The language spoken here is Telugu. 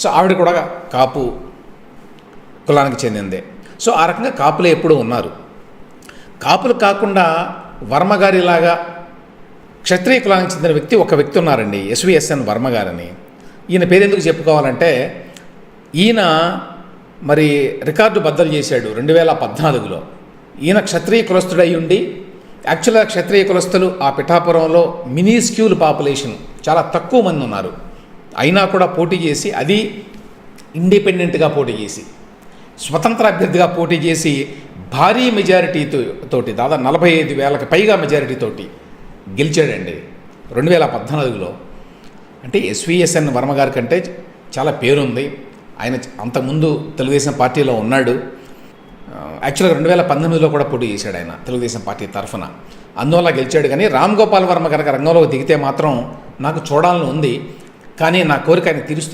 సో ఆవిడ కూడా కాపు కులానికి చెందిందే. సో ఆ రకంగా కాపులే ఎప్పుడూ ఉన్నారు. కాపులు కాకుండా వర్మగారిలాగా క్షత్రియ కులానికి చెందిన వ్యక్తి ఒక వ్యక్తి ఉన్నారండి, ఎస్విఎస్ఎన్ వర్మ గారని. ఈయన పేరు ఎందుకు చెప్పుకోవాలంటే ఈయన మరి రికార్డు బద్దలు చేశాడు 2014లో. ఈయన క్షత్రియ కులస్తుడై ఉండి, యాక్చువల్గా క్షత్రియ కులస్తులు ఆ పిఠాపురంలో మినిస్క్యూల్ పాపులేషన్, చాలా తక్కువ మంది ఉన్నారు. అయినా కూడా పోటీ చేసి, అది ఇండిపెండెంట్గా పోటీ చేసి, స్వతంత్ర అభ్యర్థిగా పోటీ చేసి భారీ మెజారిటీతోటి, దాదాపు 45,000కి పైగా మెజారిటీతోటి గెలిచాడండి 2014లో. అంటే ఎస్విఎస్ఎన్ వర్మ గారి కంటే చాలా పేరుంది. ఆయన అంతకుముందు తెలుగుదేశం పార్టీలో ఉన్నాడు. యాక్చువల్గా 2019లో కూడా పోటీ చేశాడు ఆయన తెలుగుదేశం పార్టీ తరఫున, అందువల్ల గెలిచాడు. కానీ రామ్ గోపాల్ వర్మ కనుక రంగంలోకి దిగితే మాత్రం నాకు చూడాలని ఉంది. కానీ నా కోరిక ఆయన తీరుస్తాడు.